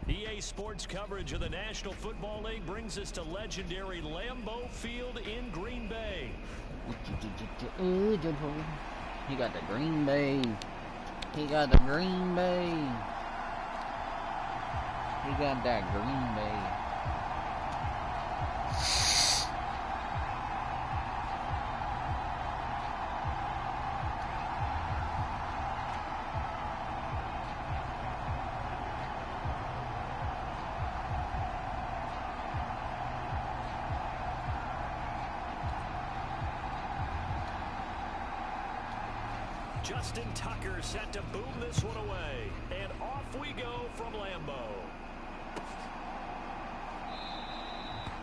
EA Sports coverage of the National Football League brings us to legendary Lambeau Field in Green Bay. Ooh, he got the Green Bay. He got the Green Bay. He got that Green Bay. Justin Tucker set to boom this one away. And off we go from Lambeau.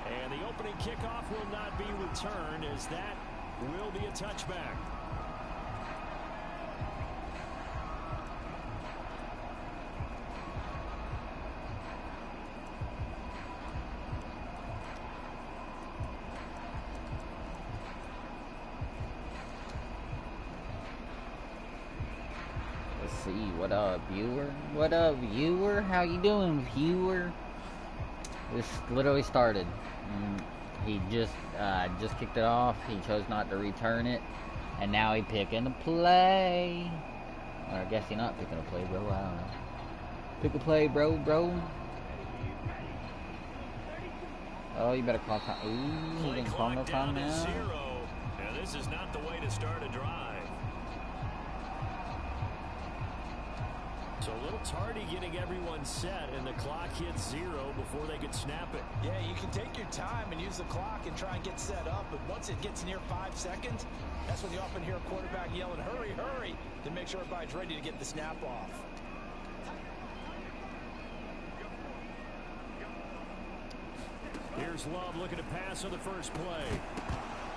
And the opening kickoff will not be returned, as that will be a touchback. What up, viewer? What up, viewer? How you doing, viewer? This literally started. He just kicked it off. He chose not to return it, and now he picking a play. Or I guess he's not picking a play, bro. I don't know. Pick a play, bro. Oh, you better call time. Ooh, he didn't call no time now. Now this is not the way to start a drive. So a little tardy getting everyone set, and the clock hits 0 before they could snap it. Yeah, you can take your time and use the clock and try and get set up, but once it gets near 5 seconds, that's when you often hear a quarterback yelling, hurry, hurry, to make sure everybody's ready to get the snap off. Here's Love looking to pass on the first play.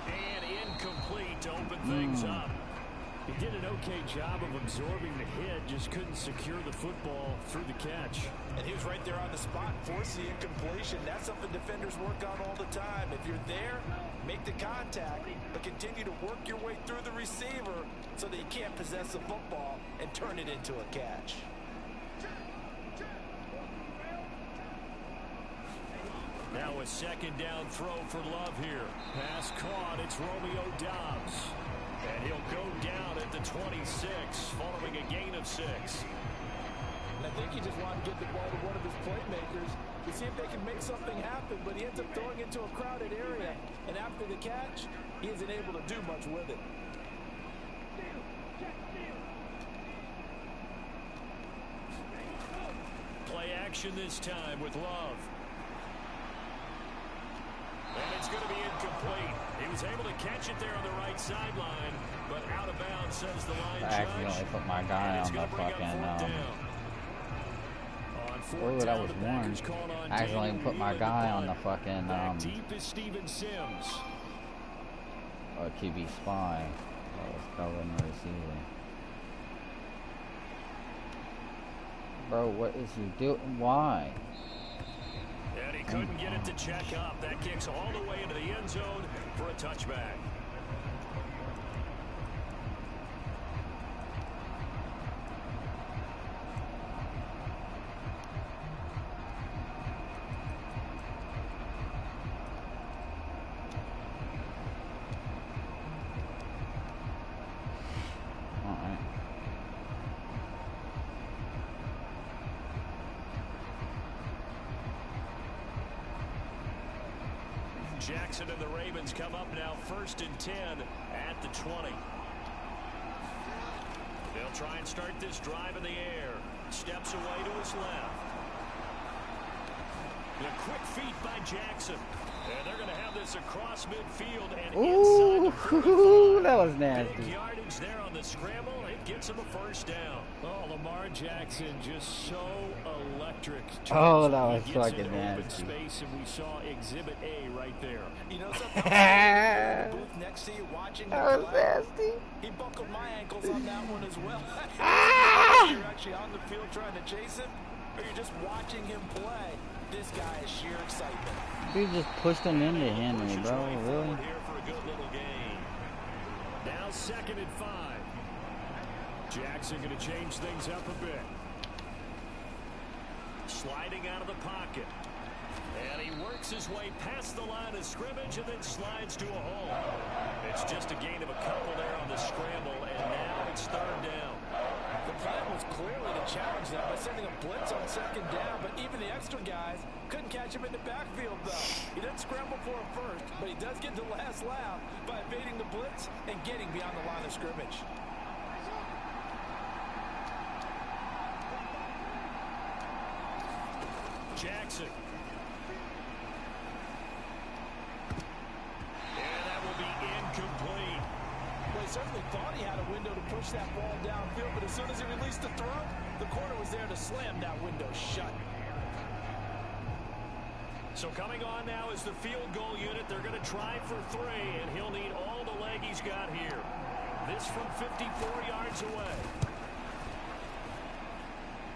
And incomplete to open things up. He did an okay job of absorbing the hit, just couldn't secure the football through the catch. And he was right there on the spot, force the incompletion. That's something defenders work on all the time. If you're there, make the contact, but continue to work your way through the receiver so that you can't possess the football and turn it into a catch. Now a second down throw for Love here. Pass caught, it's Romeo Doubs. And he'll go down at the 26, following a gain of 6. And I think he just wanted to get the ball to one of his playmakers to see if they can make something happen, but he ends up throwing into a crowded area. And after the catch, he isn't able to do much with it. Play action this time with Love. And it's going to be incomplete. He was able to catch it there on the right sideline, but out of bounds, says the line judge. I accidentally put my guy on the fucking, oh, that was one. I accidentally put my guy on the fucking, deep is Steven Sims. QB spy. That was covering the receiver. Bro, what is he doing? Why? And he couldn't get it to check up. That kicks all the way into the end zone for a touchback. Jackson and the Ravens come up now, 1st and 10 at the 20. They'll try and start this drive in the air. Steps away to his left. The quick feet by Jackson. And they're going to have this across midfield and inside the that was nasty. Big yardage there on the scramble. It gets him a first down. Oh, Lamar Jackson just so electric. Oh, that was fucking nasty. Space, and we saw Exhibit A right there. You know something? The booth next to you watching. That was nasty. He buckled my ankles on that one as well. You're actually on the field trying to chase him, or you're just watching him play. This guy is sheer excitement. He just pushed him into Henry, bro. Really? Here for a good little game. Now 2nd and 5. Jackson going to change things up a bit. sliding out of the pocket. And he works his way past the line of scrimmage and then slides to a hole. It's just a gain of a couple there on the scramble, and now it's third down. The plan was clearly to challenge them by sending a blitz on second down, but even the extra guys couldn't catch him in the backfield, though. He didn't scramble for it first, but he does get the last laugh by evading the blitz and getting beyond the line of scrimmage. Jackson. And that will be incomplete. Well, he certainly thought he had a window to push that ball downfield, but as soon as he released the throw, the corner was there to slam that window shut. So coming on now is the field goal unit. They're going to try for 3, and he'll need all the leg he's got here. This from 54 yards away.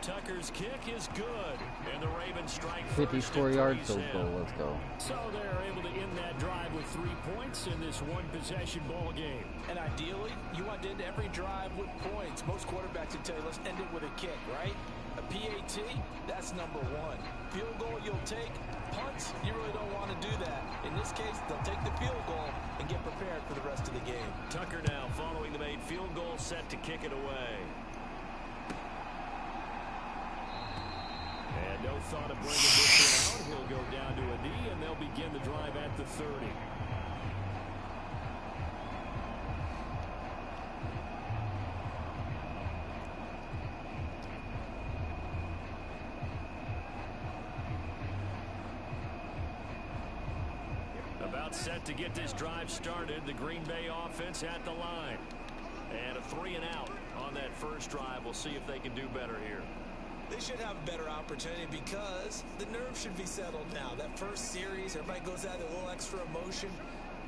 Tucker's kick is good, and the Ravens strike 54 yards, field goal. Let's go. So they're able to end that drive with 3 points in this one-possession ball game. And ideally, you want to end every drive with points. Most quarterbacks would tell you, let's end it with a kick, right? A PAT, that's number 1. Field goal you'll take. Punts, you really don't want to do that. In this case, they'll take the field goal and get prepared for the rest of the game. Tucker now following the made field goal, set to kick it away. And no thought of bringing this one out. He'll go down to a knee, and they'll begin the drive at the 30. About set to get this drive started. The Green Bay offense at the line. And a 3 and out on that first drive. We'll see if they can do better here. They should have a better opportunity because the nerves should be settled now. That first series, everybody goes out with a little extra emotion.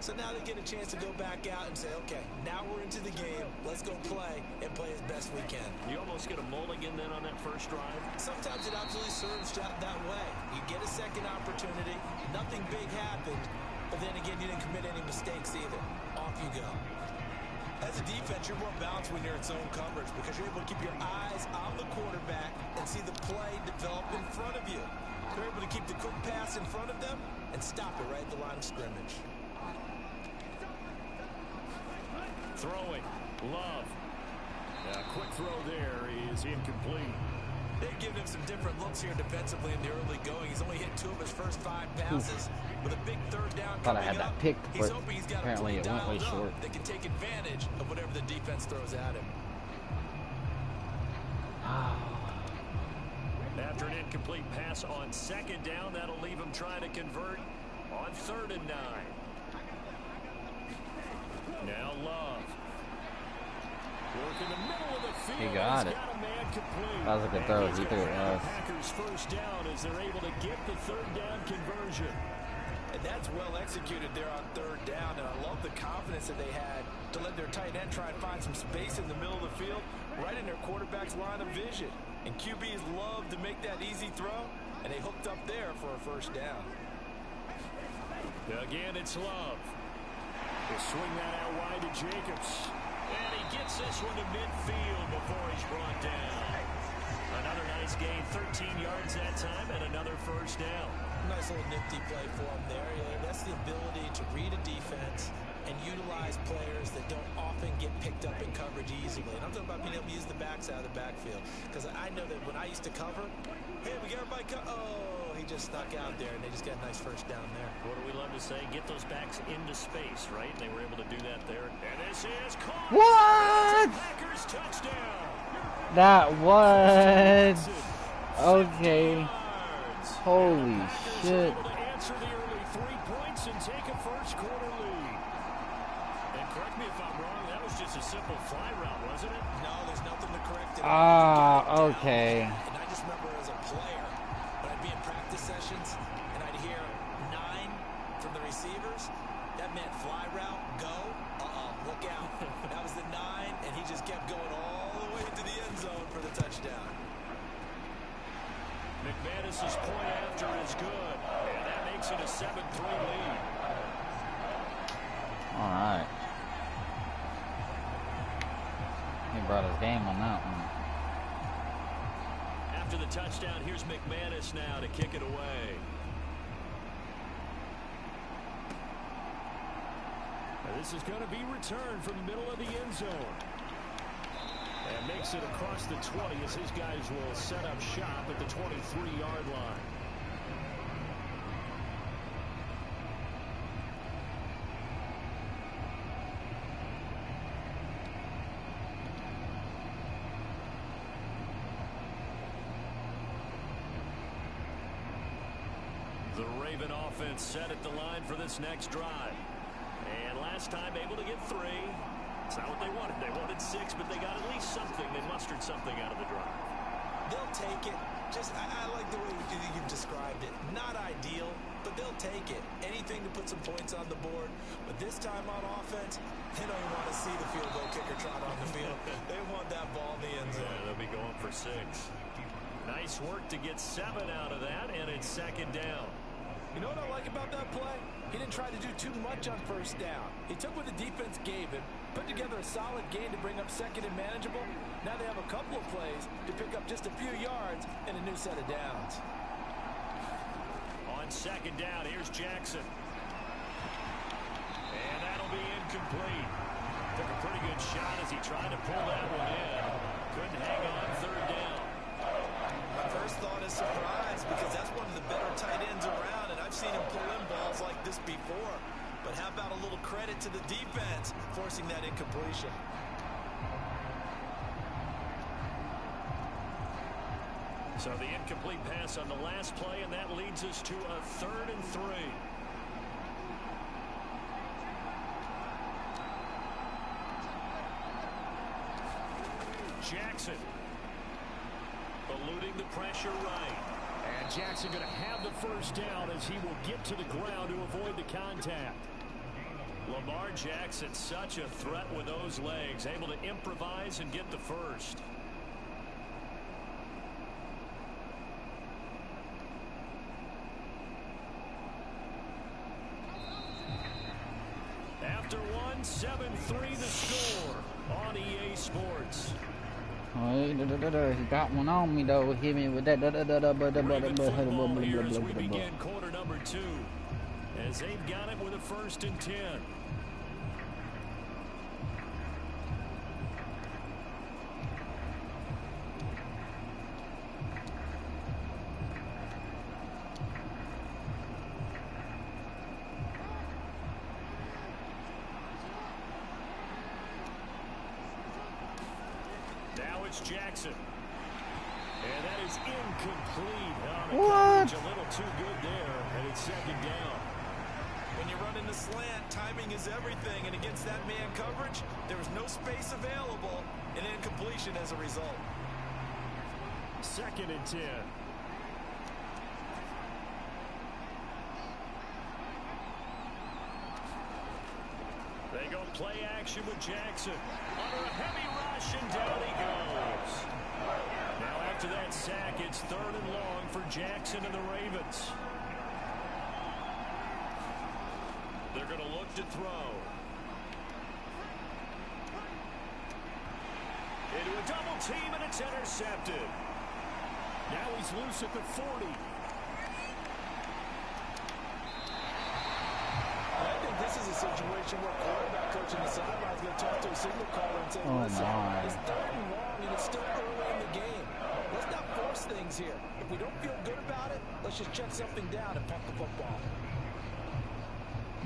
So now they get a chance to go back out and say, okay, now we're into the game. Let's go play and play as best we can. You almost get a mulligan then on that first drive? Sometimes it absolutely serves that way. You get a second opportunity. Nothing big happened. But then again, you didn't commit any mistakes either. Off you go. As a defense, you're more balanced when you're in zone coverage because you're able to keep your eyes on the quarterback and see the play develop in front of you. You're able to keep the quick pass in front of them and stop it right at the line of scrimmage. Throwing. Love. Quick throw there is incomplete. They've given him some different looks here defensively in the early going. He's only hit 2 of his first 5 passes. With a big third down Thought I coming had that up, picked, he's but hoping he's got apparently it went way short. That can take advantage of whatever the defense throws at him. After an incomplete pass on second down, that'll leave him trying to convert on 3rd and 9. Now Love. Work in the middle of the field. He got it. That was a good throw. He threw it. Packers first down as they're able to get the 3rd down conversion. And that's well executed there on 3rd down. And I love the confidence that they had to let their tight end try and find some space in the middle of the field, right in their quarterback's line of vision. And QBs love to make that easy throw, and they hooked up there for a first down. Again, it's Love. He'll swing that out wide to Jacobs. And he gets this one to midfield before he's brought down. Another nice gain, 13 yards that time, and another first down. Nice little nifty play for him there. Yeah, that's the ability to read a defense and utilize players that don't often get picked up in coverage easily. And I'm talking about being able to use the backs out of the backfield. Because I know that when I used to cover, hey, we got everybody oh, he just snuck out there, and they just got a nice first down there. What do we love to say? Get those backs into space, right? And they were able to do that there. And this is caught. What? Packers touchdown. That was okay. Holy shit. Able to answer the early 3 points and take a first quarter lead. And correct me if I'm wrong, that was just a simple fly route, wasn't it? No, there's nothing to correct it. Okay. And I just remember as a player, when I'd be in practice sessions and I'd hear 9 from the receivers, that meant fly route, go, look out. That was the 9, and he just kept going all the way to the end zone for the touchdown. McManus's point after is good, and that makes it a 7-3 lead. All right. He brought his game on that one. After the touchdown, here's McManus now to kick it away. And this is going to be returned from the middle of the end zone. And makes it across the 20 as his guys will set up shop at the 23-yard line. The Raven offense set at the line for this next drive. And last time able to get 3. It's not what they wanted. They wanted 6, but they got at least something. They mustered something out of the drive. They'll take it. I like the way you've described it. Not ideal, but they'll take it. Anything to put some points on the board. But this time on offense, they don't want to see the field goal kicker trot on the field. They want that ball in the end zone. Yeah, they'll be going for 6. Nice work to get 7 out of that, and it's second down. You know what I like about that play? He didn't try to do too much on first down. He took what the defense gave him, put together a solid gain to bring up second and manageable. Now they have a couple of plays to pick up just a few yards and a new set of downs. On second down, here's Jackson. And that'll be incomplete. Took a pretty good shot as he tried to pull that one in. Couldn't hang on third down. My first thought is surprise because that's one of the better tight ends around, and I've seen him pull in balls like this before. But how about a little credit to the defense forcing that incompletion? So the incomplete pass on the last play, and that leads us to a 3rd and 3. Jackson eluding the pressure right. And Jackson going to have the first down as he will get to the ground to avoid the contact. Lamar Jackson, such a threat with those legs, able to improvise and get the first. After one, 7-3 the score on EA Sports. He got one on me though. Hit me with that. Football here as we begin quarter number 2, as they've got it with a 1st and 10. Jackson. And that is incomplete. What? A little too good there, and it's second down. When you're running the slant, timing is everything, and against that man coverage, there was no space available, and incompletion as a result. 2nd and 10. They go play action with Jackson. Under a heavy rush, and down he goes. Now after that sack, it's 3rd and long for Jackson and the Ravens. They're going to look to throw. Into a double team, and it's intercepted. Now he's loose at the 40. This is a situation where quarterback coach in the sideline is going to talk to a signal caller and say, listen, it's 3rd and long, and it's still early in the game. Let's not force things here. If we don't feel good about it, let's just check something down and punt the football.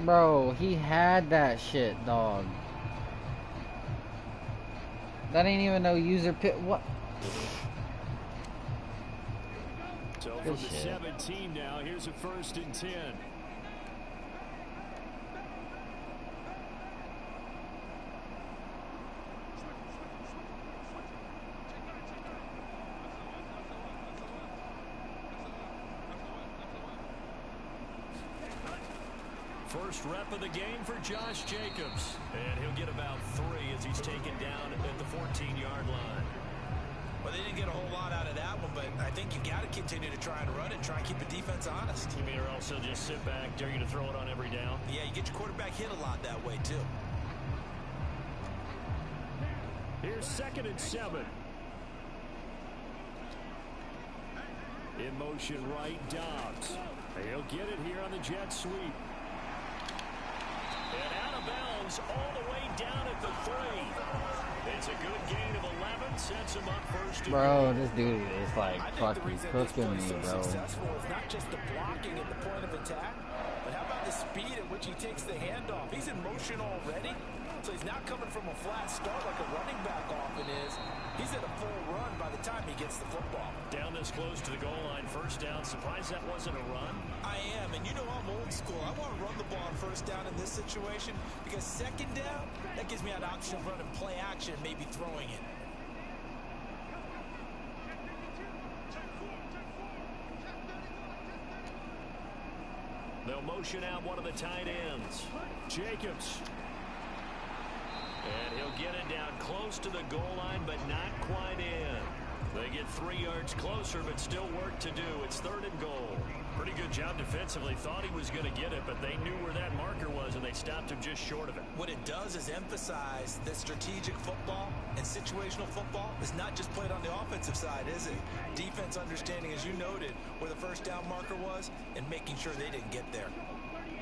Bro, he had that shit, dog. That ain't even no user pit. What? So from the 17 now, here's a 1st and 10. First rep of the game for Josh Jacobs. And he'll get about 3 as he's taken down at the 14-yard line. Well, they didn't get a whole lot out of that one, but I think you got to continue to try and run it, try and keep the defense honest. You mean, or else he'll just sit back, dare you to throw it on every down? Yeah, you get your quarterback hit a lot that way, too. Here's 2nd and 7. In motion right, Dobbs. He'll get it here on the jet sweep. And out of bounds all the way down at the 3. It's a good gain of 11, sets him up first. Bro, this dude is like fucking cooking me, bro. Successful is not just the blocking at the point of attack, but how about the speed at which he takes the handoff? He's in motion already, so he's not coming from a flat start like a running back often is. He's at a full run by the time he gets the football. Down this close to the goal line, first down. Surprised that wasn't a run. I am, and you know I'm old school. I want to run the ball on first down in this situation because second down, that gives me an option of running play action and maybe throwing it. They'll motion out one of the tight ends. Jacobs. And he'll get it down close to the goal line, but not quite in. They get 3 yards closer, but still work to do. It's 3rd and goal. Pretty good job defensively. Thought he was going to get it, but they knew where that marker was, and they stopped him just short of it. What it does is emphasize that strategic football and situational football is not just played on the offensive side, is it? Defense understanding, as you noted, where the first down marker was and making sure they didn't get there.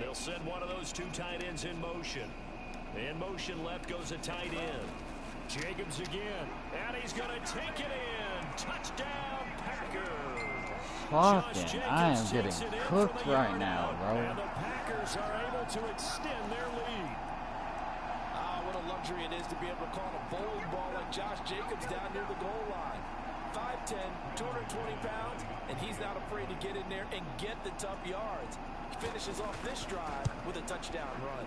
They'll send one of those 2 tight ends in motion. In motion left goes a tight end. Jacobs again. And he's going to take it in. Touchdown, Packers. Fucking, I am getting cooked right now, bro. And the Packers are able to extend their lead. Ah, what a luxury it is to be able to call a bowling ball like Josh Jacobs down near the goal line. 5'10", 220 pounds, and he's not afraid to get in there and get the tough yards. He finishes off this drive with a touchdown run.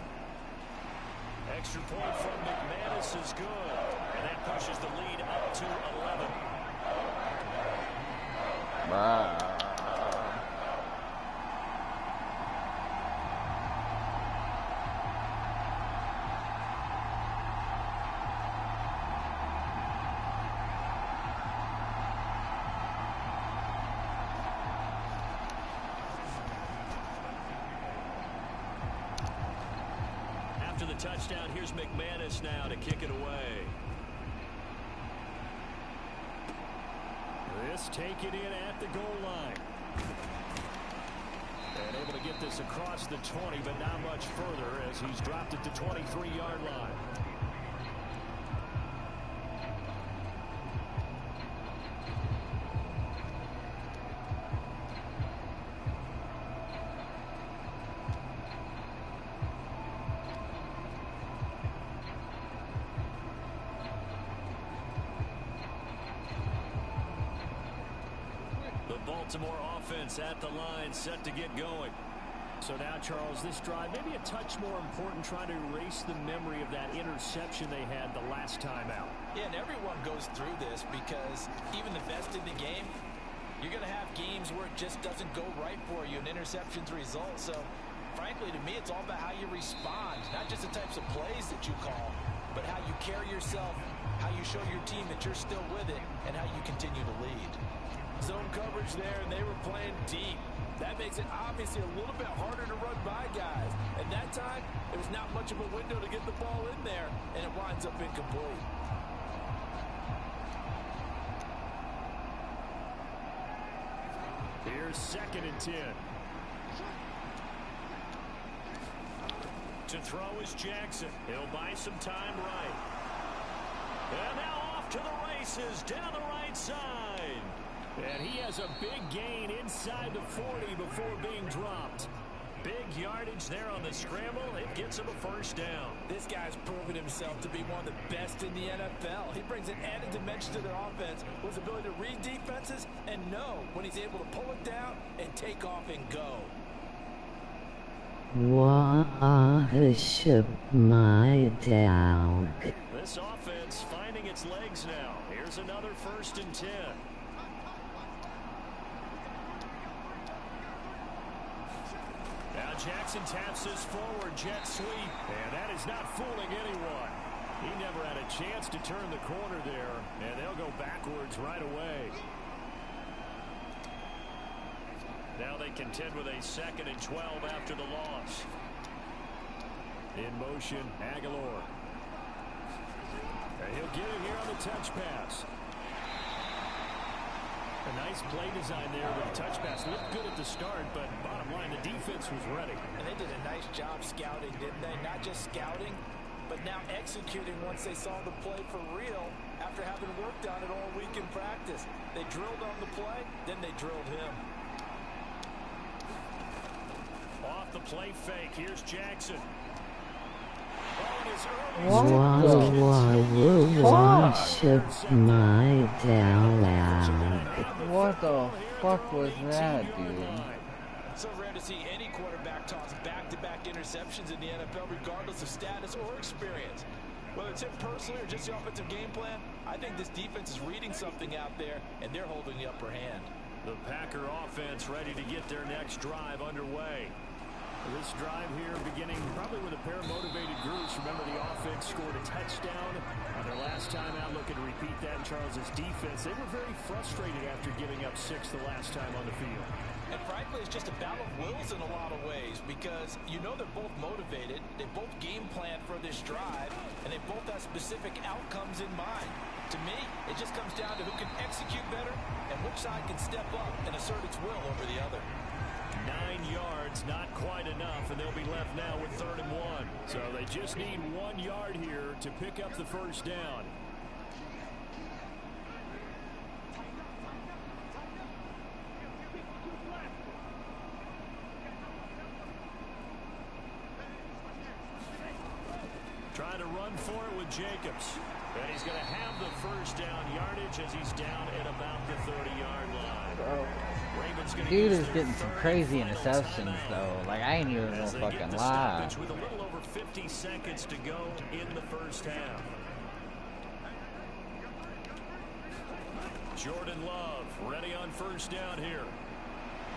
Extra point from McManus is good, and that pushes the lead up to 11. After the touchdown, here's McManus now to kick it away. This take it in at the goal line. And able to get this across the 20, but not much further as he's dropped at the 23-yard line. Baltimore offense at the line, set to get going. So now, Charles, this drive maybe a touch more important, trying to erase the memory of that interception they had the last time out. Yeah, and everyone goes through this because even the best in the game, you're going to have games where it just doesn't go right for you, and interceptions result. So, frankly, to me, it's all about how you respond, not just the types of plays that you call, but how you carry yourself, how you show your team that you're still with it, and how you continue to lead. Zone coverage there, and they were playing deep. That makes it obviously a little bit harder to run by guys. And that time, there was not much of a window to get the ball in there, and it winds up incomplete. Here's 2nd and 10. To throw is Jackson. He'll buy some time right. And now off to the races down the right side. And he has a big gain inside the 40 before being dropped. Big yardage there on the scramble. It gets him a first down. This guy's proven himself to be one of the best in the NFL. He brings an added dimension to their offense with his ability to read defenses and know when he's able to pull it down and take off and go. Worship my dog. This offense finding its legs now. Here's another 1st and 10. Now Jackson taps this forward jet sweep, and that is not fooling anyone. He never had a chance to turn the corner there, and they'll go backwards right away. Now they contend with a 2nd and 12 after the loss. In motion, Aguilar. And he'll get it here on the touch pass. A nice play design there with a touch pass. Looked good at the start, but bottom line, the defense was ready. And they did a nice job scouting, didn't they? Not just scouting, but now executing once they saw the play for real after having worked on it all week in practice. They drilled on the play, then they drilled him. Off the play fake, here's Jackson. What the fuck was that, dude? So rare to see any quarterback toss back-to-back interceptions in the NFL, regardless of status or experience. Whether it's him personally or just the offensive game plan, I think this defense is reading something out there, and they're holding the upper hand. The Packer offense ready to get their next drive underway. This drive here beginning probably with a pair of motivated groups. Remember, the offense scored a touchdown on their last time out. Looking to repeat that in Charles's defense. They were very frustrated after giving up 6 the last time on the field. And frankly, it's just a battle of wills in a lot of ways because you know they're both motivated. They both game plan for this drive, and they both have specific outcomes in mind. To me, it just comes down to who can execute better and which side can step up and assert its will over the other. 9 yards, not quite enough, and they'll be left now with 3rd and 1. So they just need 1 yard here to pick up the first down. Trying to run for it with Jacobs. And he's going to have the first down yardage as he's down at about the 30-yard line. Bro. Ravens gonna Dude use is their getting some 3rd crazy and final interceptions, timeout though. Like, I ain't even gonna as they get fucking the lie. stoppage with a little over 50 seconds to go in the first half. Jordan Love ready on first down here.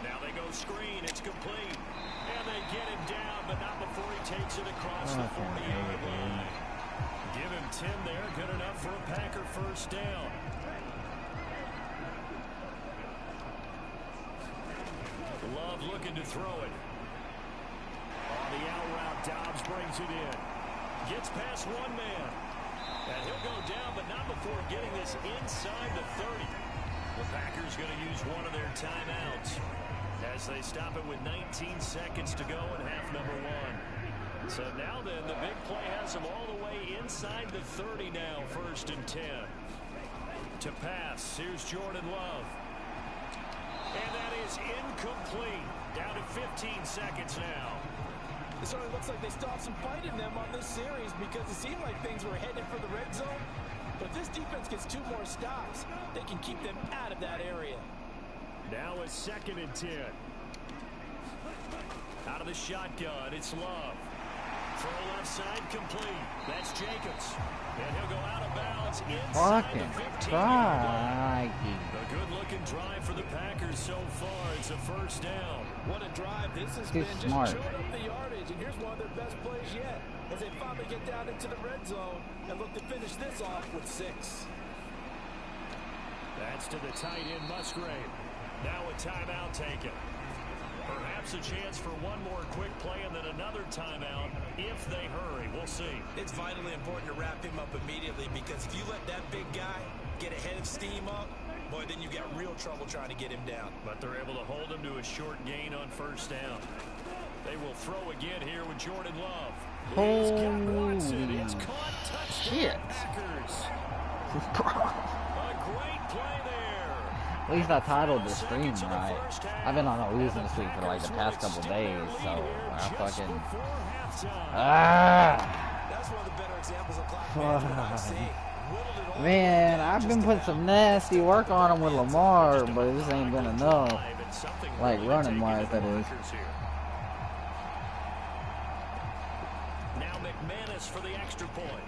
Now they go screen. It's complete. And they get him down, but not before he takes it across the 40-yard line. Give him 10 there. Good enough for a Packer first down. Love looking to throw it. On the out route, Dobbs brings it in. Gets past one man. And he'll go down, but not before getting this inside the 30. The Packers going to use one of their timeouts as they stop it with 19 seconds to go in half number 1. So now then, the big play has them all the way inside the 30 now, 1st and 10. To pass, here's Jordan Love. And that is incomplete. Down to 15 seconds now. It certainly looks like they still have some fight in them on this series because it seemed like things were headed for the red zone. But if this defense gets 2 more stops, they can keep them out of that area. Now it's 2nd and 10. Out of the shotgun, it's Love. Throw left side complete. That's Jacobs. And he'll go out of bounds inside the 15-yard line. A good-looking drive for the Packers so far. It's a first down. What a drive this has He's been. smart. Just chewing up the yardage. And here's one of their best plays yet as they finally get down into the red zone and look to finish this off with 6. That's to the tight end, Musgrave. Now a timeout taken. Perhaps a chance for one more quick play and then another timeout if they hurry. We'll see. It's vitally important to wrap him up immediately because if you let that big guy get a head of steam up, boy, then you got real trouble trying to get him down. But they're able to hold him to a short gain on first down. They will throw again here with Jordan Love. He's got Watson. It's caught. Touchdown, Packers. A great play there. At least I titled the stream right. I've been on a losing streak for like the past couple days, so I fucking... That's one of the better examples of clock management I've seen. Man, I've been putting some nasty work on him with Lamar, but this ain't been enough. Like running wise, that is. Now McManus for the extra point.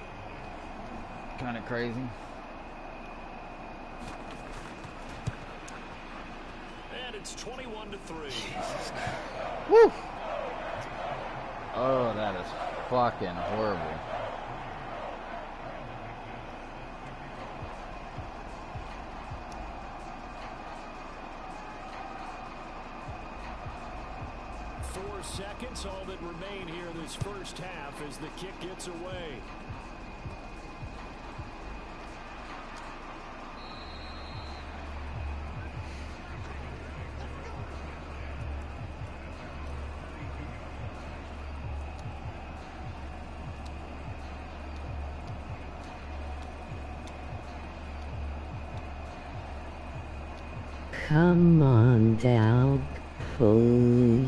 Kind of crazy. And it's 21-3. Woo! Oh, that is fucking horrible. Seconds, all that remain here in this first half as the kick gets away. Come on down. Pull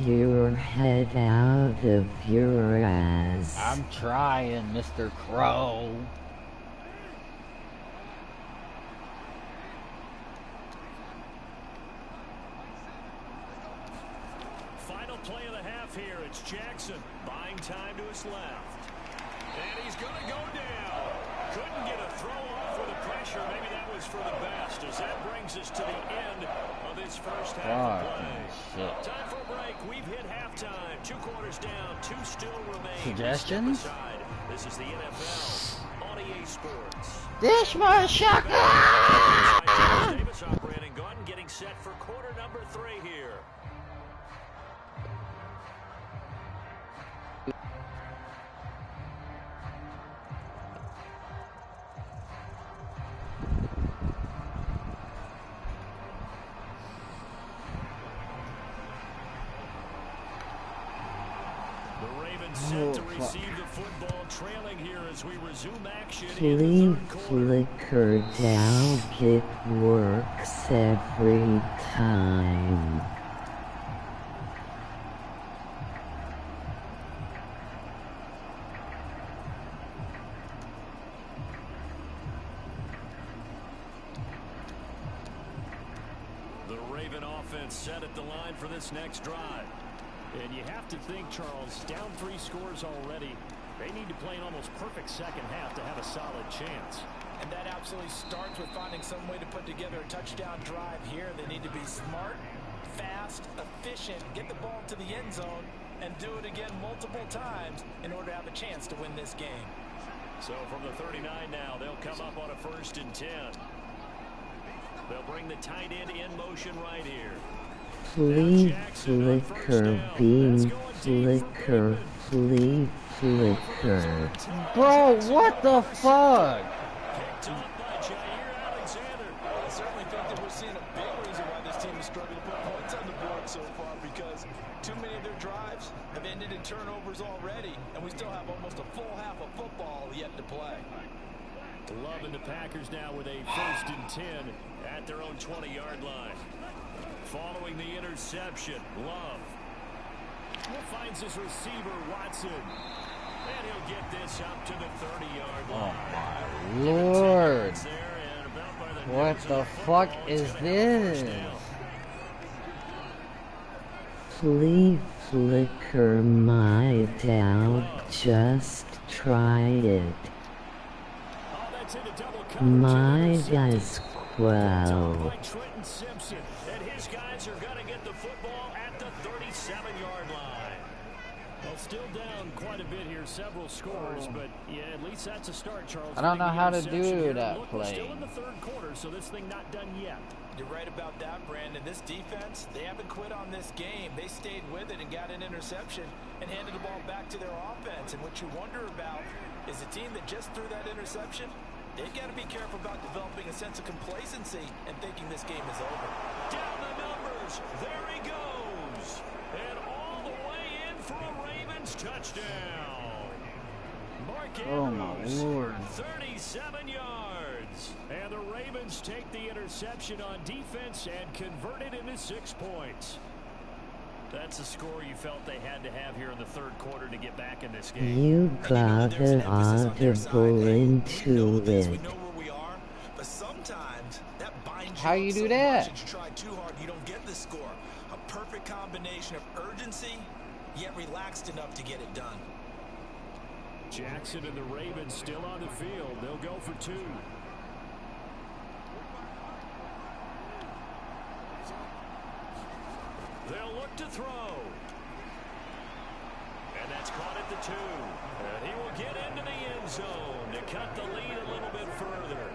your head out of your ass. I'm trying, Mr. Crow. Final play of the half here. It's Jackson buying time to his left. And he's going to go down. Couldn't get a throw off with the pressure. Maybe that was for the best, as that brings us to the end of this first half of play. Shit. Time for a break. We've hit halftime. 2 quarters down. 2 still remain. Suggestions? This is the NFL on EA Sports. This motherfucker! Davis operating gun, getting set for quarter number 3 here. Set to receive the football, trailing here as we resume action. Flea flicker down, it works every time. The Raven offense set at the line for this next drive. And you have to think, Charles, down 3 scores already. They need to play an almost perfect second half to have a solid chance. And that absolutely starts with finding some way to put together a touchdown drive here. They need to be smart, fast, efficient, get the ball to the end zone, and do it again multiple times in order to have a chance to win this game. So from the 39 now, they'll come up on a 1st and 10. They'll bring the tight end in motion right here. Flea flicker, beam flicker, flea flicker. Bro, what the fuck? Picked up by Jair Alexander. I certainly think that we're seeing a big reason why this team is struggling to put points on the board so far, because too many of their drives have ended in turnovers already, and we still have almost a full half of football yet to play. Loving the Packers now with a 1st and 10 at their own 20-yard line. Following the interception, Love finds his receiver, Watson. And he'll get this up to the 30-yard line. Oh, my Lord. What the fuck is this? Flea flicker, my dad just tried it. My as well. And his guys are going to get the football at the 37-yard line. Well, still down quite a bit here, several scores, but yeah, at least that's a start, Charles. I don't know how to do that Look, play. We're still in the 3rd quarter, so this thing not done yet. You're right about that, Brandon. This defense, they haven't quit on this game. They stayed with it and got an interception and handed the ball back to their offense. And what you wonder about is a team that just threw that interception, they've got to be careful about developing a sense of complacency and thinking this game is over. Down the numbers. There he goes. And all the way in for a Ravens touchdown. Mark Andrews, Oh, my Lord. 37 yards. And the Ravens take the interception on defense and convert it into 6 points. That's a score you felt they had to have here in the 3rd quarter to get back in this game. You got an audible into it. We know where we are, but sometimes that binds How you up do so that? much that you try too hard, you don't get the score. A perfect combination of urgency, yet relaxed enough to get it done. Jackson and the Ravens still on the field. They'll go for 2. They'll look to throw. And that's caught at the 2. And he will get into the end zone to cut the lead a little bit further.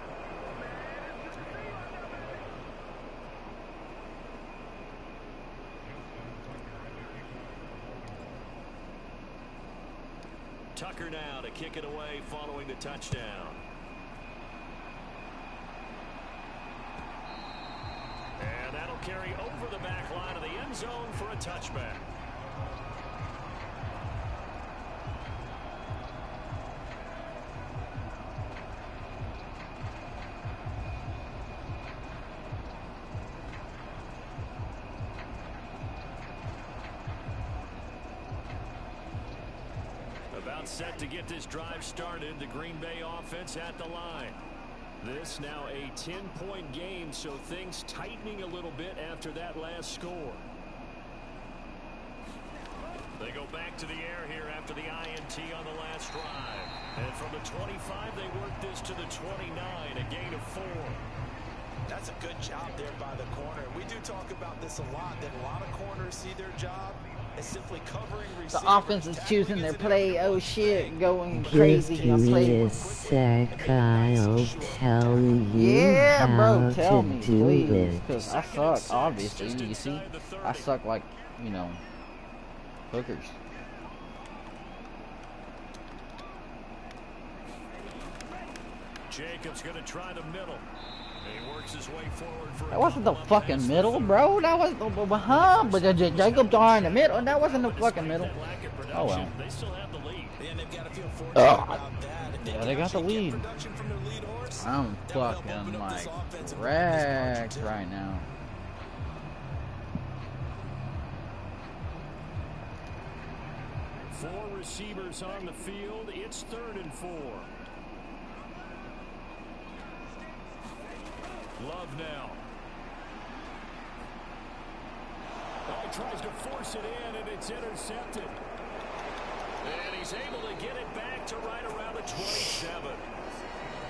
Tucker now to kick it away following the touchdown. And that'll carry over the back line of the end zone for a touchback. about set to get this drive started. The Green Bay offense at the line. This now a 10-point game, so things tightening a little bit after that last score. They go back to the air here after the INT on the last drive. And from the 25, they work this to the 29, a gain of 4. That's a good job there by the corner. We do talk about this a lot, that a lot of corners see their job as simply covering receivers. The offense is choosing their play. Oh shit, going Just crazy. give me a sec, I'll tell you Yeah, bro, how tell to me, do please. it. Because I suck, obviously. You see, I suck like, you know, hookers. Jacobs going to try the middle. He works his way forward for That wasn't the fucking middle, bro. That was the but Jacobs are in the middle. That wasn't the fucking middle. Oh well. They still have the lead. And they've got to feel fortunate about that. If Yeah, they got the actually get lead. production from their lead horse, I'm that will help fucking open up this like offense and wrecked open this margin, right now. Four receivers on the field. It's 3rd and 4. Love now. Oh, tries to force it in, and it's intercepted. And he's able to get it back to right around the 27.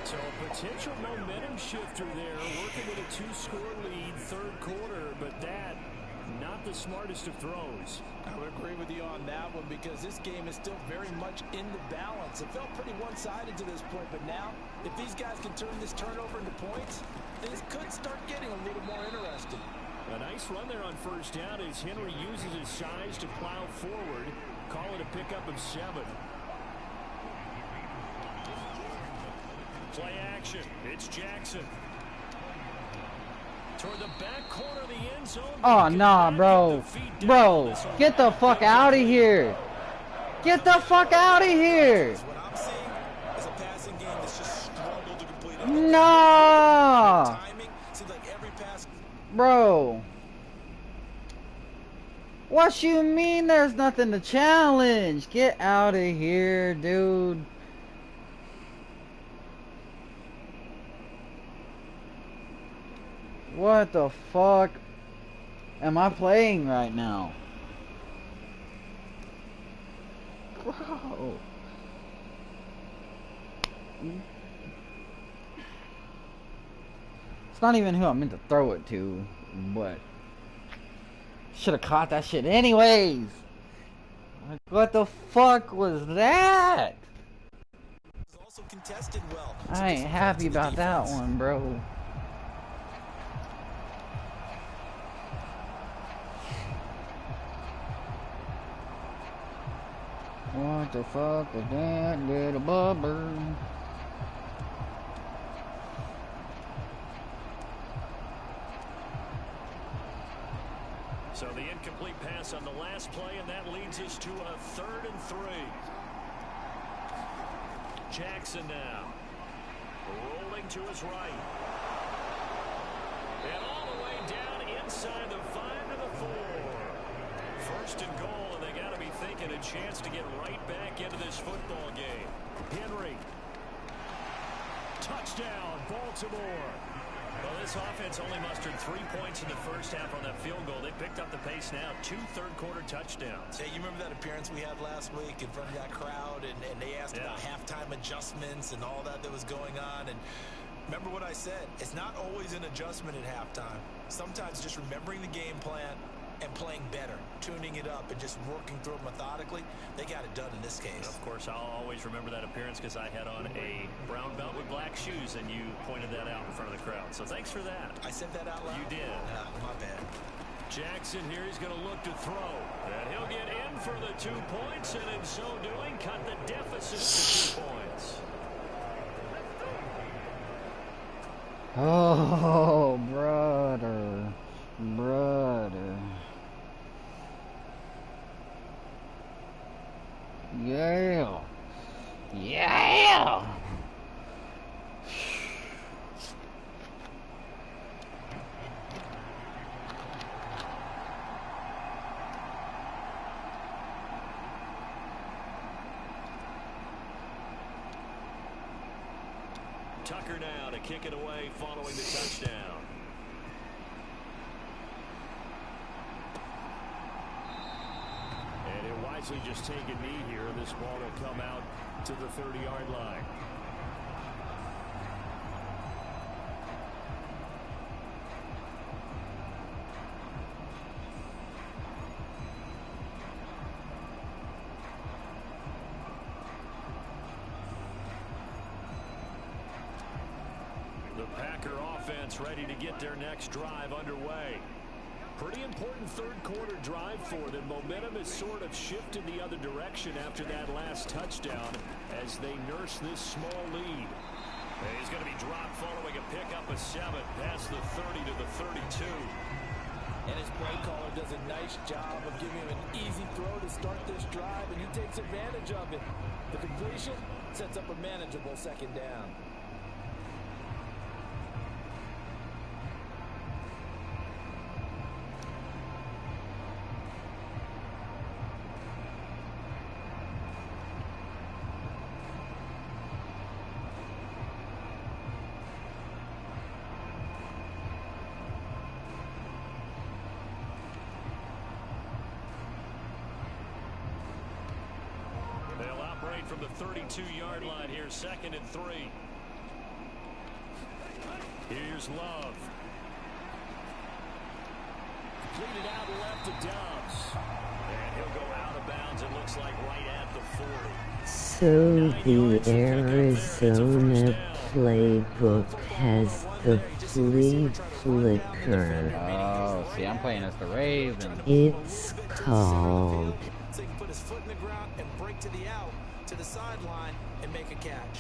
So a potential momentum shifter there, working with a 2-score lead, 3rd quarter, but that, not the smartest of throws. I would agree with you on that one because this game is still very much in the balance. It felt pretty one-sided to this point, but now, if these guys can turn this turnover into points, things could start getting a little more interesting. A nice run there on 1st down as Henry uses his size to plow forward. Call it a pickup of 7. Play action. It's Jackson. Toward the back corner of the end zone. Oh nah, bro. Bro, get the fuck out of here. Get the fuck out of here. What I'm seeing is a passing game that's just struggled to complete it. No. Timing seems like every pass. Bro. What you mean there's nothing to challenge? Get out of here, dude. What the fuck am I playing right now? Bro. It's not even who I meant to throw it to, but should have caught that shit anyways. Like, what the fuck was that? It's also contested well. I ain't happy about that one, bro. What the fuck was that little bubber? So the incomplete pass on the last play, and that leads us to a 3rd and 3. Jackson now. Rolling to his right. And all the way down inside the 5 to the 4. 1st and goal, and they got to be thinking a chance to get right back into this football game. Henry. Touchdown, Baltimore. Well, this offense only mustered 3 points in the 1st half on that field goal. They picked up the pace now. 2 third-quarter touchdowns. Hey, you remember that appearance we had last week in front of that crowd, and they asked about halftime adjustments and all that was going on, and remember what I said. It's not always an adjustment at halftime. Sometimes just remembering the game plan and playing better, tuning it up, and just working through it methodically. They got it done in this case. Of course, I'll always remember that appearance because I had on a brown belt with black shoes, and you pointed that out in front of the crowd. So thanks for that. I said that out loud? You did. My bad. Jackson here, he's going to look to throw. And he'll get in for the 2 points, and in so doing, cut the deficit to 2 points. Oh, brother. Brother. Yeah. Yeah. Tucker now to kick it away following the touchdown. And he'll wisely just take a knee here. This ball will come out to the 30-yard line. The Packer offense ready to get their next drive underway. Pretty important third-quarter drive for them. Momentum has sort of shifted the other direction after that last touchdown as they nurse this small lead. And he's going to be dropped following a pickup of 7 past the 30 to the 32. And his play caller does a nice job of giving him an easy throw to start this drive, and he takes advantage of it. The completion sets up a manageable second down. From the 32-yard line here, 2nd and 3. Here's Love. Completed out left to Dobbs. And he'll go out of bounds, it looks like right at the 40. So the Arizona playbook has the flea flicker. Oh, see, I'm playing as the Raven. It's called So he can put his foot in the ground and break to the out, to the sideline, and make a catch.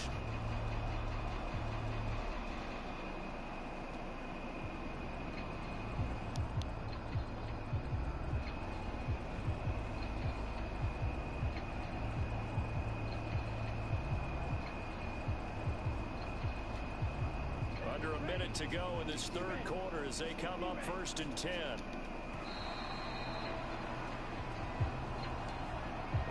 Under a minute to go in this third quarter as they come up 1st and 10.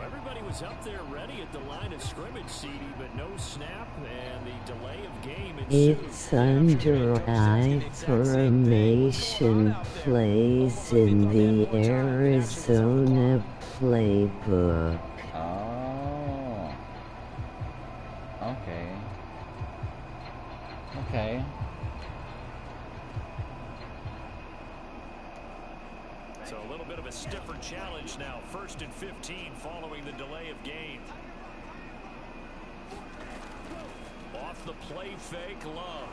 Everybody was up there ready at the line of scrimmage, CD, but no snap, and the delay of game ensued. it's under eye formation plays in the Arizona playbook. Oh. Okay. Okay. So a little bit of a stiffer challenge now. 1st and 15 following the delay of game. Off the play fake, Love.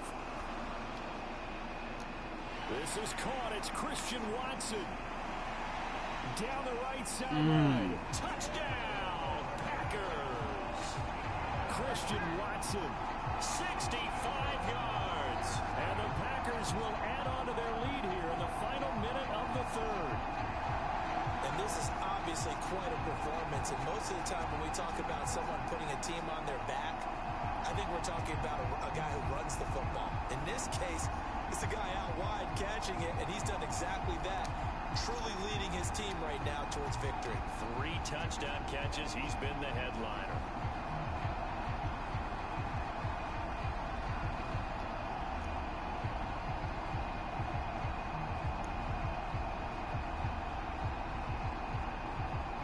This is caught. It's Christian Watson. Down the right sideline. Touchdown, Packers. Christian Watson, 65 yards. And the Packers will add on to their lead here in the final minute of the third. And this is obviously quite a performance. And most of the time when we talk about someone putting a team on their back, I think we're talking about a guy who runs the football. In this case, it's a guy out wide catching it, and he's done exactly that. Truly leading his team right now towards victory. 3 touchdown catches. He's been the headliner.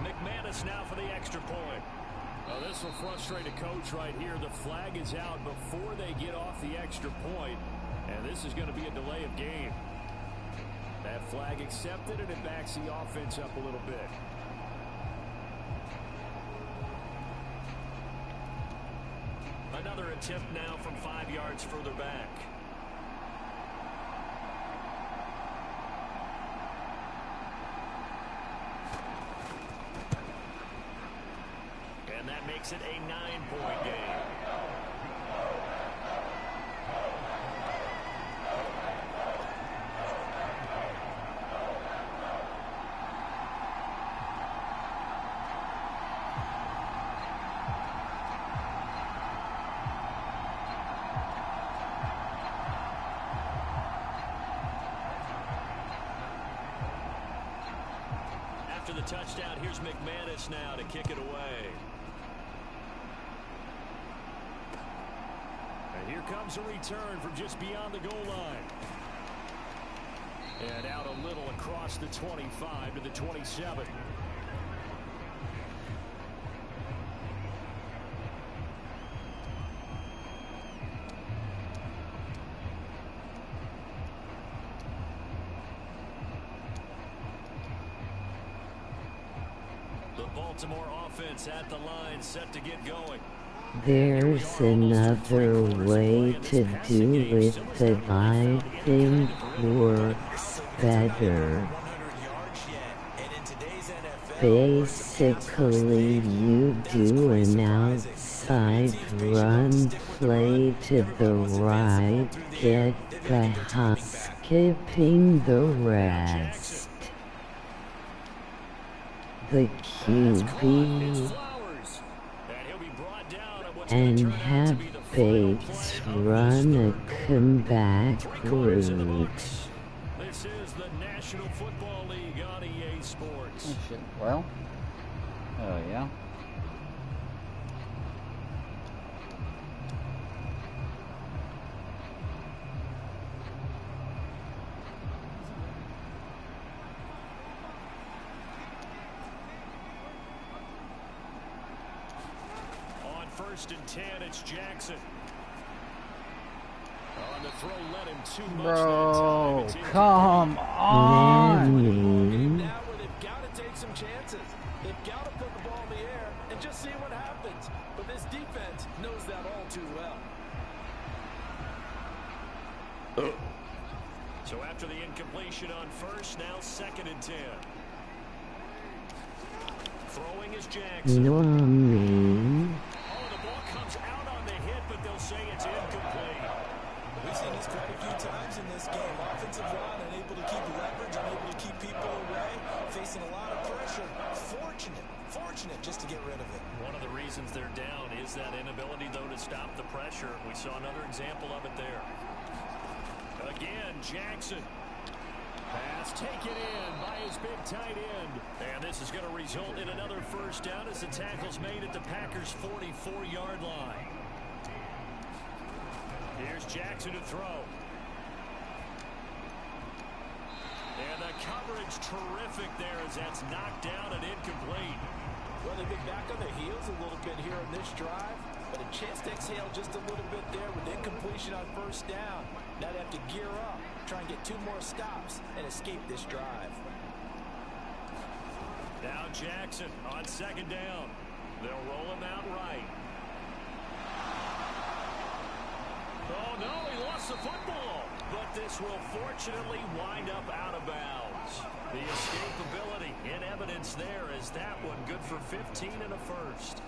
McManus now for the extra point. Well, this will frustrate a coach right here. The flag is out before they get off the extra point, and this is going to be a delay of game. That flag accepted, and it backs the offense up a little bit. Another attempt now from 5 yards further back. And that makes it a 9-point game. After the touchdown, here's McManus now to kick it away. And here comes a return from just beyond the goal line. And out a little across the 25 to the 27. The Baltimore offense at the line, set to get going. There's another way to do it that I think works better. Basically, you do an outside run play to the right, get the hop, skipping the rest. The QB and have Bates run a comeback route. This is the National Football League on EA Sports. Oh, shit. Well, oh yeah. First and 10, it's Jackson. On the throw, let him too much Bro, that time. come on. Now where they've got to take some chances. They've got to put the ball in the air and just see what happens. But this defense knows that all too well. So after the incompletion on first, now second and 10. Throwing is Jackson. No, Out on the hit, but they'll say it's incomplete. We've seen this quite a few times in this game. Offensive line unable to keep leverage, unable to keep people away, facing a lot of pressure. Fortunate just to get rid of it. One of the reasons they're down is that inability, though, to stop the pressure. We saw another example of it there. Again, Jackson. Pass taken in by his big tight end. And this is going to result in another first down as the tackle's made at the Packers' 44-yard line. Here's Jackson to throw. And the coverage terrific there as that's knocked down and incomplete. Well, they've been back on their heels a little bit here in this drive, but a chance to exhale just a little bit there with incompletion on first down. Now they have to gear up, try and get 2 more stops, and escape this drive. Now Jackson on second down. They'll roll him out right. Oh, no, he lost the football. But this will fortunately wind up out of bounds. The escapability in evidence there as that one good for 15 and a first.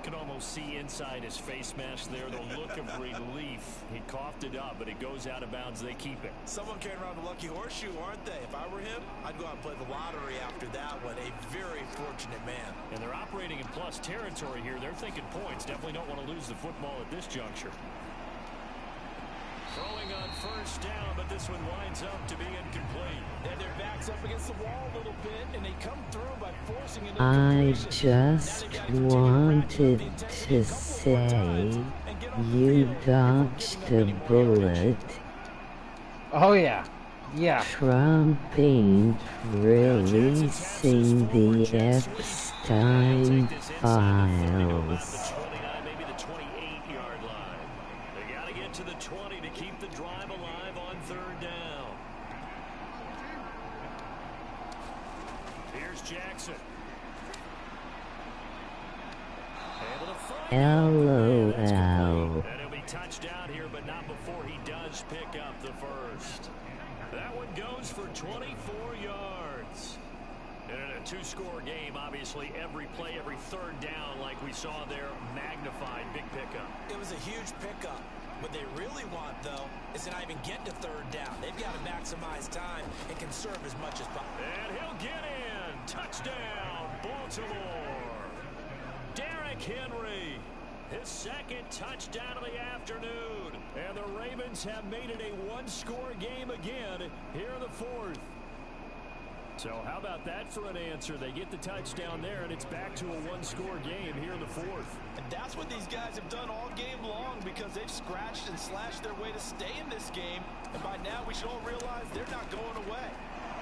Can almost see inside his face mask there the look of relief. He coughed it up, but it goes out of bounds. They keep it. Someone carrying around the lucky horseshoe, aren't they? If I were him, I'd go out and play the lottery after that one. A very fortunate man. And they're operating in plus territory here. They're thinking points. Definitely don't want to lose the football at this juncture. Throwing on first down, but this one winds up to be incomplete. And their backs up against the wall a little bit, and they come through by forcing an I incompletion. just wanted to say you dodged a bullet. Oh yeah. Yeah. Trump ain't releasing the Epstein files. To the 20 to keep the drive alive on third down. Here's Jackson. Able to find LOL. And he'll be touched down here, but not before he does pick up the first. That one goes for 24 yards. And in a 2-score game, obviously, every play, every third down, like we saw there, magnified, big pickup. It was a huge pickup. What they really want, though, is to not even get to third down. They've got to maximize time and conserve as much as possible. And he'll get in. Touchdown, Baltimore. Derrick Henry, his second touchdown of the afternoon. And the Ravens have made it a 1-score game again here in the fourth. So how about that for an answer? They get the touchdown there, and it's back to a one-score game here in the fourth. And that's what these guys have done all game long because they've scratched and slashed their way to stay in this game. And by now, we should all realize they're not going away.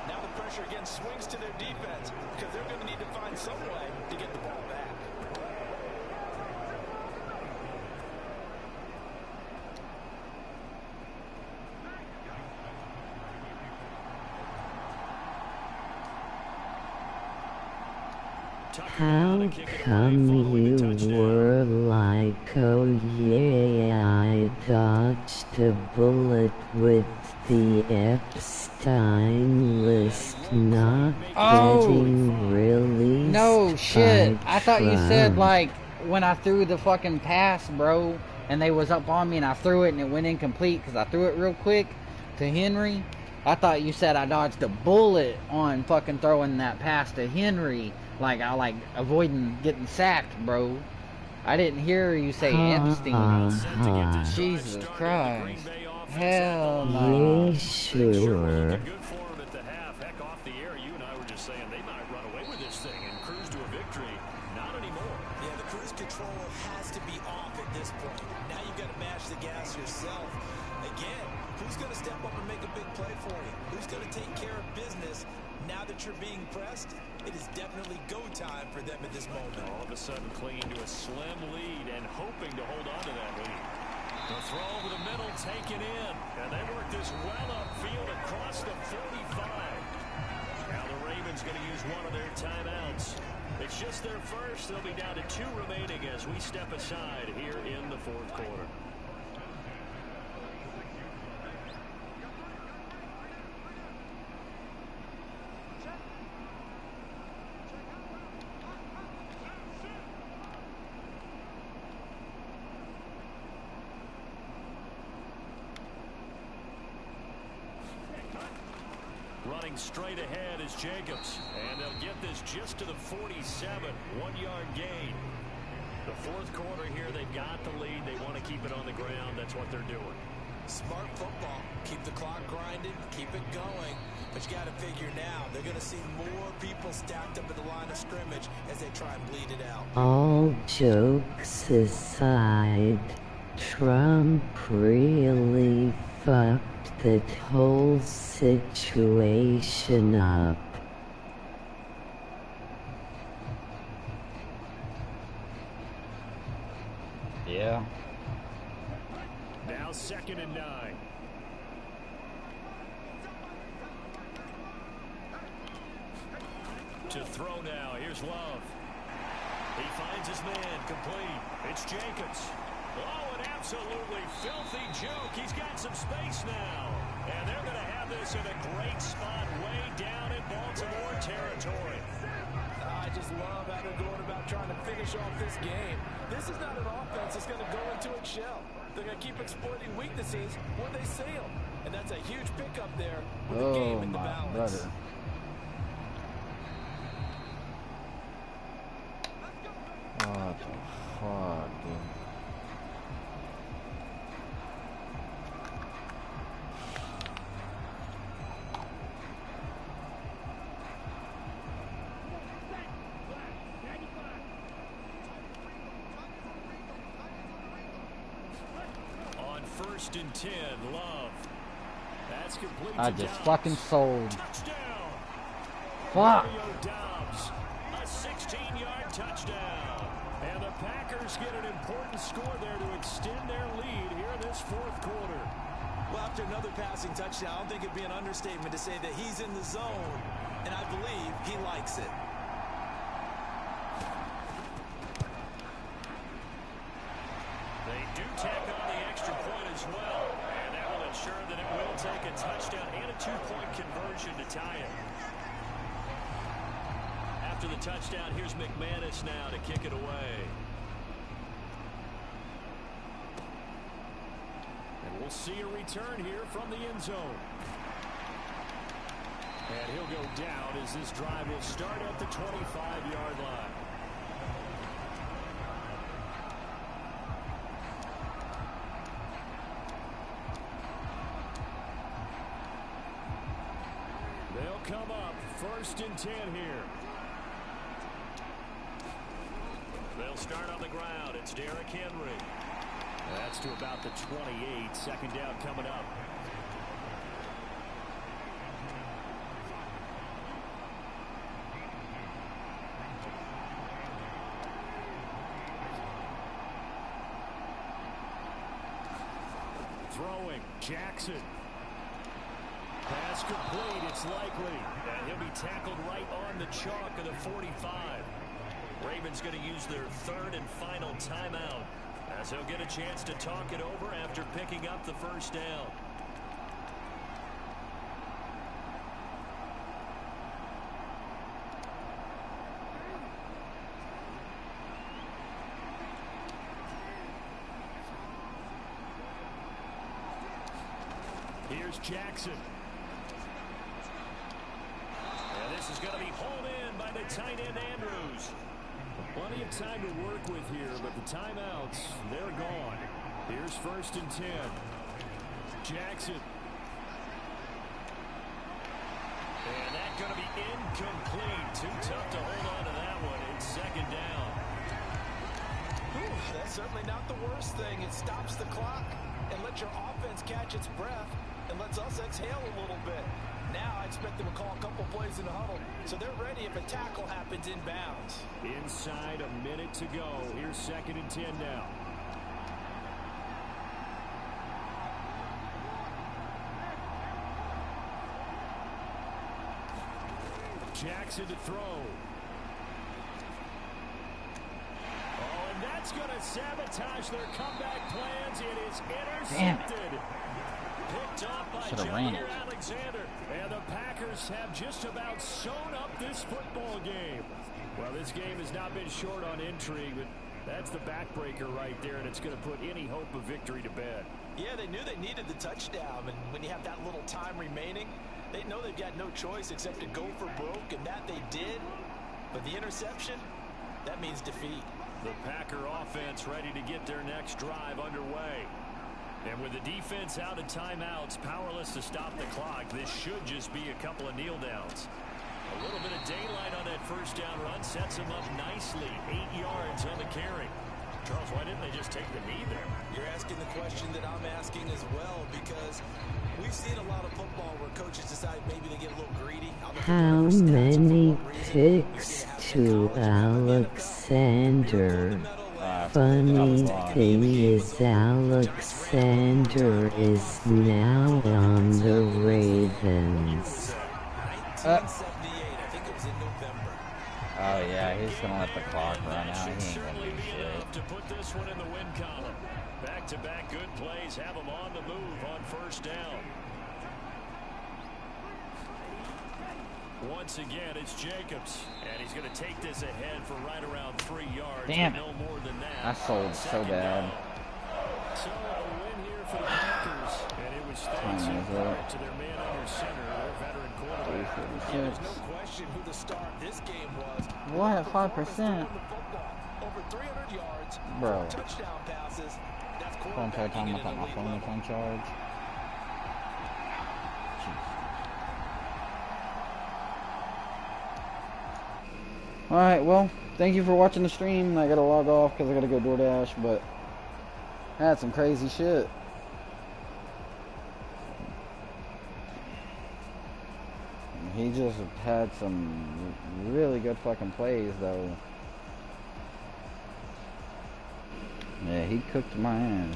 Now the pressure again swings to their defense because they're going to need to find some way to get the ball back. How come you were like, oh yeah, I dodged a bullet with the Epstein list not getting released? No shit. by I thought you Trump. said like when I threw the fucking pass, bro, and they was up on me and I threw it and it went incomplete because I threw it real quick to Henry. I thought you said I dodged a bullet on fucking throwing that pass to Henry. Like, I like avoiding getting sacked, bro. I didn't hear you say Epstein. Jesus Christ. Hell no. Yeah, sure. Good for him at the half. Heck, off the air, you and I were just saying they might run away with this thing and cruise to a victory. Not anymore. Yeah, the cruise control has to be off at this point. Now you've got to mash the gas yourself. Again, who's going to step up and make a big play for you? Who's going to take care of business now that you're being pressed? It is definitely go time for them at this moment. All of a sudden clinging to a slim lead and hoping to hold on to that lead. The throw over the middle taken in. And they work this well upfield across the 45. Now the Ravens going to use one of their timeouts. It's just their first. They'll be down to 2 remaining as we step aside here in the fourth quarter. Running straight ahead is Jacobs. And they'll get this just to the 47. 1-yard gain. The fourth quarter here, they've got the lead. They want to keep it on the ground. That's what they're doing. Smart football. Keep the clock grinding. Keep it going. But you got to figure now, they're going to see more people stacked up at the line of scrimmage as they try and bleed it out. All jokes aside, Trump really fucked that whole situation up. Yeah. Now 2nd and 9. To throw now. Here's Love. He finds his man. Complete. It's Jacobs. Oh, an absolutely filthy joke. He's got some space now. And they're going to have this in a great spot way down in Baltimore territory. I just love how they're going about trying to finish off this game. This is not an offense that's going to go into its shell. They're going to keep exploiting weaknesses where they see them. And that's a huge pickup there with the game in the balance. Brother. What the fuck, dude? On 1st and 10, Love. That's complete. I to just Dobbs. fucking sold. Touchdown. Fuck. Mario Dobbs, a 16-yard touchdown. And the Packers get an important score there to extend their lead here in this fourth quarter. Well, after another passing touchdown, I don't think it'd be an understatement to say that he's in the zone, and I believe he likes it. They do tack on the extra point as well, and that will ensure that it will take a touchdown and a 2-point conversion to tie it. After the touchdown, here's McManus now to kick it away. And we'll see a return here from the end zone. And he'll go down as this drive will start at the 25-yard line. They'll come up First and 10 here. They'll start on the ground. It's Derrick Henry. That's to about the 28. Second down coming up. Throwing, Jackson. Pass complete, it's likely. And he'll be tackled right on the chalk of the 45. Ravens going to use their third and final timeout, as he'll get a chance to talk it over after picking up the first down. Here's Jackson. And this is going to be hauled in by the tight end Andrews. Plenty of time to work with here, but the timeouts, they're gone. Here's first and 10. Jackson. And that's going to be incomplete. Too tough to hold on to that one. It's second down. Ooh, that's certainly not the worst thing. It stops the clock and lets your offense catch its breath and lets us exhale a little bit. Now I expect them to call a couple plays in the huddle, so they're ready if a tackle happens inbounds. Inside a minute to go. Here's second and 10 now. Jackson to throw. Oh, and that's going to sabotage their comeback plans. It is intercepted. Picked off by Javier Alexander. And the Packers have just about sewn up this football game. Well, this game has not been short on intrigue, but that's the backbreaker right there, and it's going to put any hope of victory to bed. Yeah, they knew they needed the touchdown, and when you have that little time remaining, they know they've got no choice except to go for broke, and that they did. But the interception, that means defeat. The Packer offense ready to get their next drive underway. And with the defense out of timeouts, powerless to stop the clock, this should just be a couple of kneel downs. A little bit of daylight on that first down run sets them up nicely. 8 yards on the carry. Charles, why didn't they just take the knee there? You're asking the question that I'm asking as well, because we've seen a lot of football where coaches decide maybe they get a little greedy. How many picks to Alexander? Funny thing is, Alexander is now on the Ravens. 1978, I think it was in November. Oh yeah, he's gonna let the clock run out. He ain't gonna Certainly do be shit. enough to put this one in the win column. Back-to-back good plays have them on the move on first down. Once again, it's Jacobs, and he's going to take this ahead for right around 3 yards. Damn it. No more than that. I sold so bad. So a win here for the Packers, and it was thanks in part to their man under center, their veteran quarterback. Yeah, there's no question who the star of this game was. What, 5%? Over 300 yards, Bro. touchdown passes. That's Phone try quarterbacking time at to put an my elite phone level. on charge. Alright, well, thank you for watching the stream. I gotta log off because I gotta go DoorDash, but I had some crazy shit. He just had some really good fucking plays, though. Yeah, he cooked my ass.